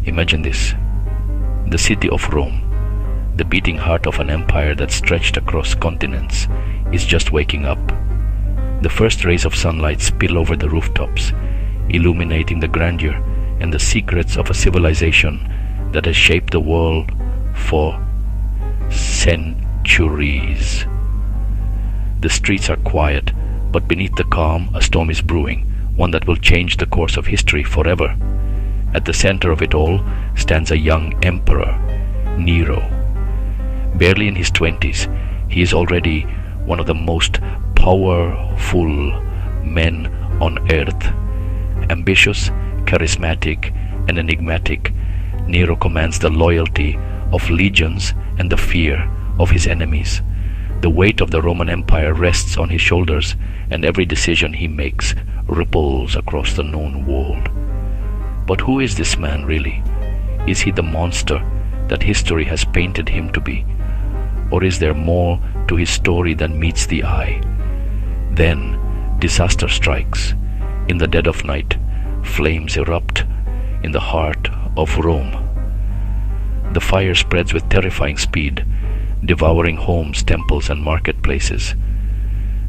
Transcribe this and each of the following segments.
Imagine this. The city of Rome, the beating heart of an empire that stretched across continents, is just waking up. The first rays of sunlight spill over the rooftops, illuminating the grandeur and the secrets of a civilization that has shaped the world for centuries. The streets are quiet, but beneath the calm, a storm is brewing, one that will change the course of history forever. At the center of it all stands a young emperor, Nero. Barely in his 20s, he is already one of the most powerful men on earth. Ambitious, charismatic, and enigmatic, Nero commands the loyalty of legions and the fear of his enemies. The weight of the Roman Empire rests on his shoulders, and every decision he makes ripples across the known world. But who is this man really? Is he the monster that history has painted him to be? Or is there more to his story than meets the eye? Then disaster strikes. In the dead of night, flames erupt in the heart of Rome. The fire spreads with terrifying speed, devouring homes, temples, and marketplaces.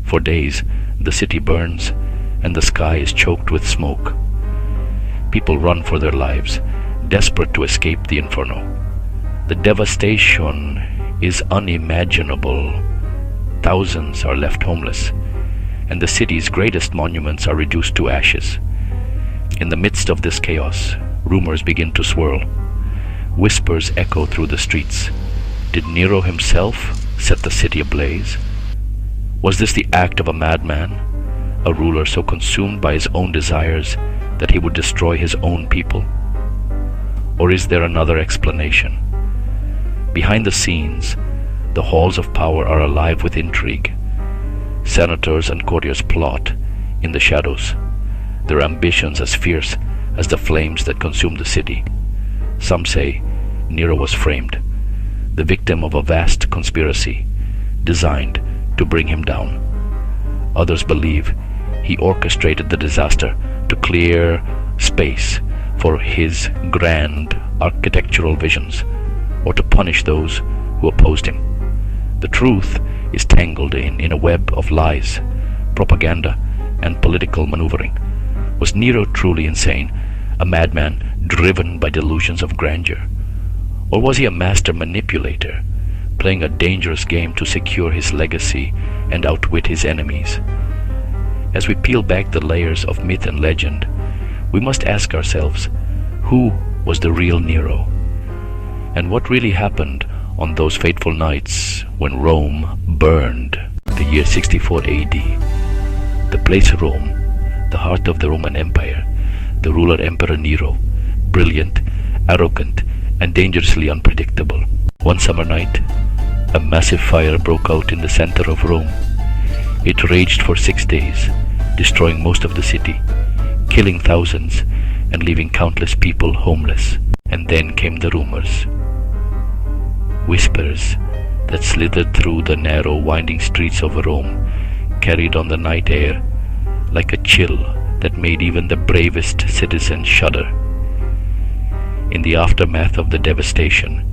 For days, the city burns, and the sky is choked with smoke. People run for their lives, desperate to escape the inferno. The devastation is unimaginable. Thousands are left homeless, and the city's greatest monuments are reduced to ashes. In the midst of this chaos, rumors begin to swirl. Whispers echo through the streets. Did Nero himself set the city ablaze? Was this the act of a madman, a ruler so consumed by his own desires that he would destroy his own people? Or is there another explanation? Behind the scenes, the halls of power are alive with intrigue. Senators and courtiers plot in the shadows, their ambitions as fierce as the flames that consume the city. Some say Nero was framed, the victim of a vast conspiracy designed to bring him down. Others believe he orchestrated the disaster to clear space for his grand architectural visions, or to punish those who opposed him. The truth is tangled in a web of lies, propaganda, and political maneuvering. Was Nero truly insane, a madman driven by delusions of grandeur? Or was he a master manipulator, playing a dangerous game to secure his legacy and outwit his enemies? As we peel back the layers of myth and legend, we must ask ourselves, who was the real Nero? And what really happened on those fateful nights when Rome burned? The year 64 AD. The place Rome, the heart of the Roman Empire, the ruler Emperor Nero, brilliant, arrogant, and dangerously unpredictable. One summer night, a massive fire broke out in the center of Rome. It raged for 6 days, destroying most of the city, killing thousands, and leaving countless people homeless. And then came the rumors. Whispers that slithered through the narrow, winding streets of Rome, carried on the night air like a chill that made even the bravest citizen shudder. In the aftermath of the devastation,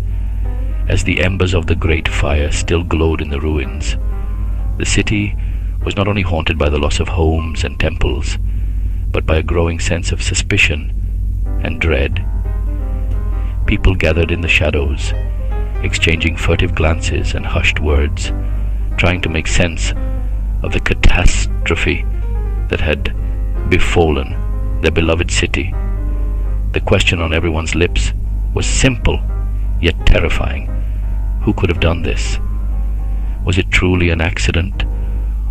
as the embers of the great fire still glowed in the ruins, the city was not only haunted by the loss of homes and temples, but by a growing sense of suspicion and dread. People gathered in the shadows, exchanging furtive glances and hushed words, trying to make sense of the catastrophe that had befallen their beloved city. The question on everyone's lips was simple, yet terrifying. Who could have done this? Was it truly an accident,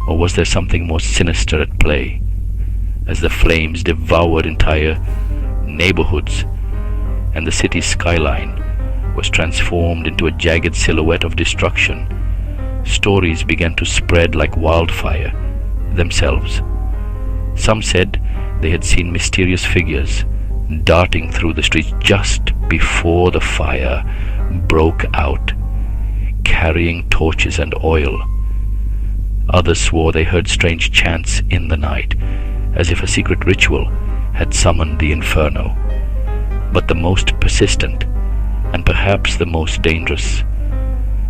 or was there something more sinister at play? As the flames devoured entire neighborhoods, and the city's skyline was transformed into a jagged silhouette of destruction, stories began to spread like wildfire themselves. Some said they had seen mysterious figures darting through the streets just before the fire broke out, carrying torches and oil. Others swore they heard strange chants in the night, as if a secret ritual had summoned the inferno. But the most persistent, and perhaps the most dangerous,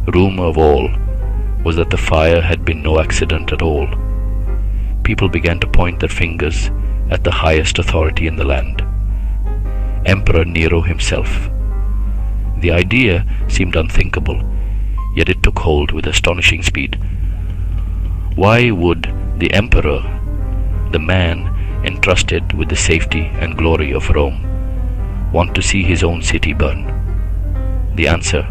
rumor of all was that the fire had been no accident at all. People began to point their fingers at the highest authority in the land, Emperor Nero himself. The idea seemed unthinkable, yet it took hold with astonishing speed. Why would the emperor, the man entrusted with the safety and glory of Rome, want to see his own city burn? The answer,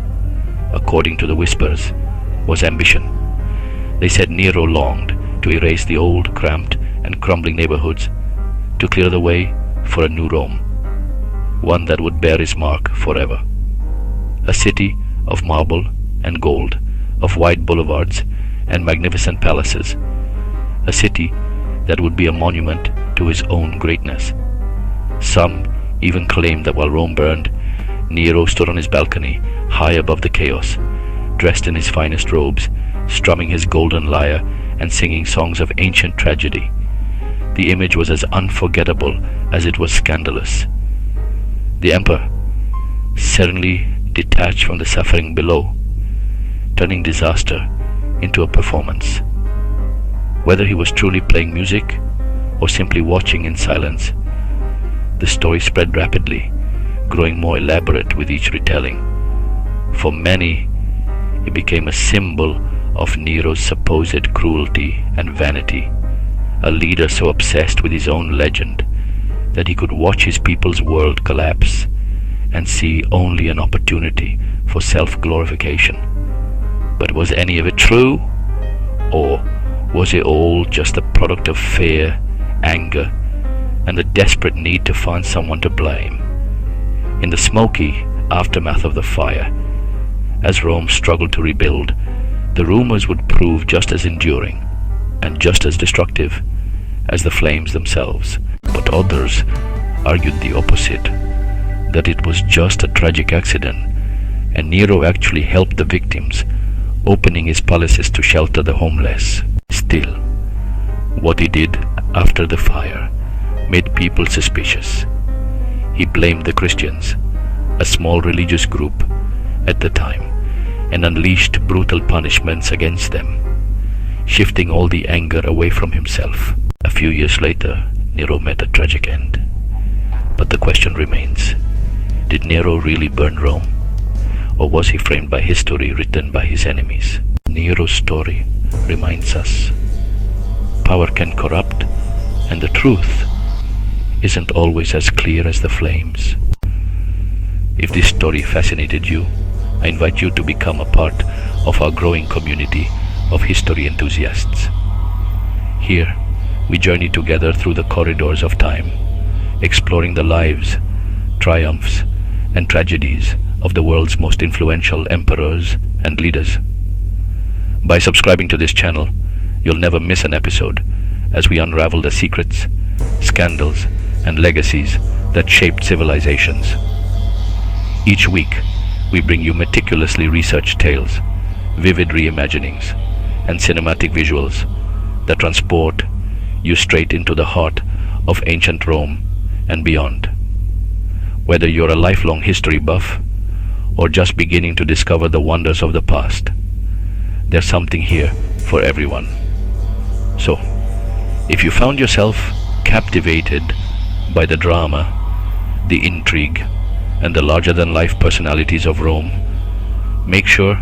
according to the whispers, was ambition. They said Nero longed to erase the old, cramped, and crumbling neighborhoods, to clear the way for a new Rome, one that would bear his mark forever. A city of marble and gold, of wide boulevards and magnificent palaces, a city that would be a monument to his own greatness. Some even claimed that while Rome burned, Nero stood on his balcony, high above the chaos, dressed in his finest robes, strumming his golden lyre and singing songs of ancient tragedy. The image was as unforgettable as it was scandalous. The emperor suddenly detached from the suffering below, turning disaster into a performance. Whether he was truly playing music or simply watching in silence, the story spread rapidly, growing more elaborate with each retelling. For many, it became a symbol of Nero's supposed cruelty and vanity, a leader so obsessed with his own legend that he could watch his people's world collapse and see only an opportunity for self-glorification. But was any of it true? Or was it all just the product of fear, anger, and the desperate need to find someone to blame? In the smoky aftermath of the fire, as Rome struggled to rebuild, the rumors would prove just as enduring and just as destructive as the flames themselves. But others argued the opposite, that it was just a tragic accident, and Nero actually helped the victims, opening his palaces to shelter the homeless. Still, what he did after the fire made people suspicious. He blamed the Christians, a small religious group at the time, and unleashed brutal punishments against them, shifting all the anger away from himself. A few years later, Nero met a tragic end. But the question remains, did Nero really burn Rome? Or was he framed by history written by his enemies? Nero's story reminds us power can corrupt, and the truth isn't always as clear as the flames. If this story fascinated you, I invite you to become a part of our growing community of history enthusiasts. Here, we journey together through the corridors of time, exploring the lives, triumphs, and tragedies of the world's most influential emperors and leaders. By subscribing to this channel, you'll never miss an episode as we unravel the secrets, scandals, and legacies that shaped civilizations. Each week, we bring you meticulously researched tales, vivid reimaginings, and cinematic visuals that transport you straight into the heart of ancient Rome and beyond. Whether you're a lifelong history buff or just beginning to discover the wonders of the past, there's something here for everyone. So, if you found yourself captivated by the drama, the intrigue, and the larger-than-life personalities of Rome, make sure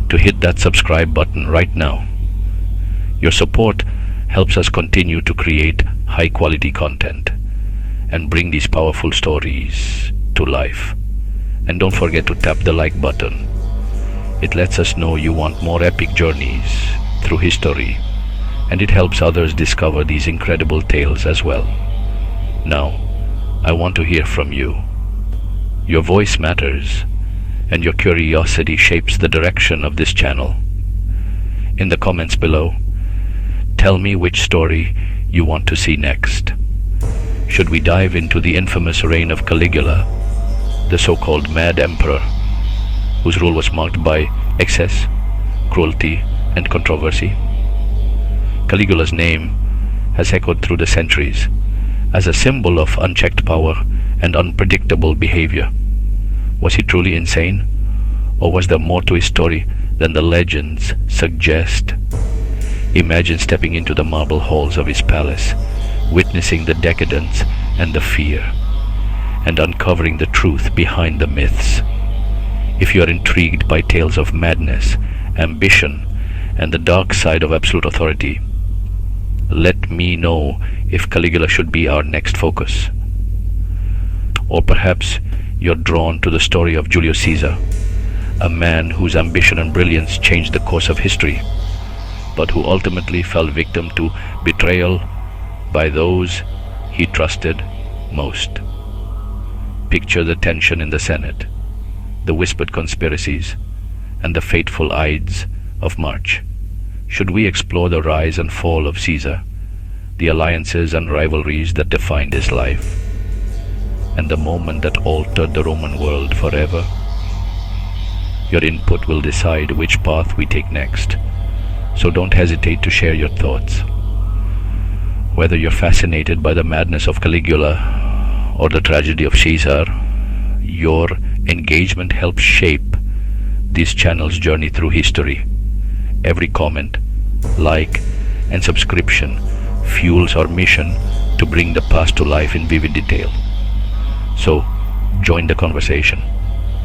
to hit that subscribe button right now. Your support helps us continue to create high-quality content and bring these powerful stories to life. And don't forget to tap the like button. It lets us know you want more epic journeys through history, and it helps others discover these incredible tales as well. Now, I want to hear from you. Your voice matters, and your curiosity shapes the direction of this channel. In the comments below, tell me which story you want to see next. Should we dive into the infamous reign of Caligula, the so-called Mad Emperor, whose rule was marked by excess, cruelty, and controversy? Caligula's name has echoed through the centuries, as a symbol of unchecked power and unpredictable behavior. Was he truly insane? Or was there more to his story than the legends suggest? Imagine stepping into the marble halls of his palace, witnessing the decadence and the fear, and uncovering the truth behind the myths. If you are intrigued by tales of madness, ambition, and the dark side of absolute authority, let me know if Caligula should be our next focus. Or perhaps you're drawn to the story of Julius Caesar, a man whose ambition and brilliance changed the course of history, but who ultimately fell victim to betrayal by those he trusted most. Picture the tension in the Senate, the whispered conspiracies, and the fateful Ides of March. Should we explore the rise and fall of Caesar, the alliances and rivalries that defined his life, and the moment that altered the Roman world forever? Your input will decide which path we take next, so don't hesitate to share your thoughts. Whether you're fascinated by the madness of Caligula or the tragedy of Caesar, your engagement helps shape this channel's journey through history. Every comment, like, and subscription fuels our mission to bring the past to life in vivid detail. So, join the conversation,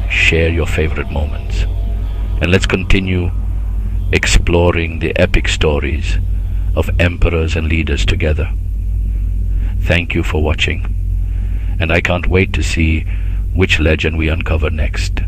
share your favorite moments, and let's continue exploring the epic stories of emperors and leaders together. Thank you for watching, and I can't wait to see which legend we uncover next.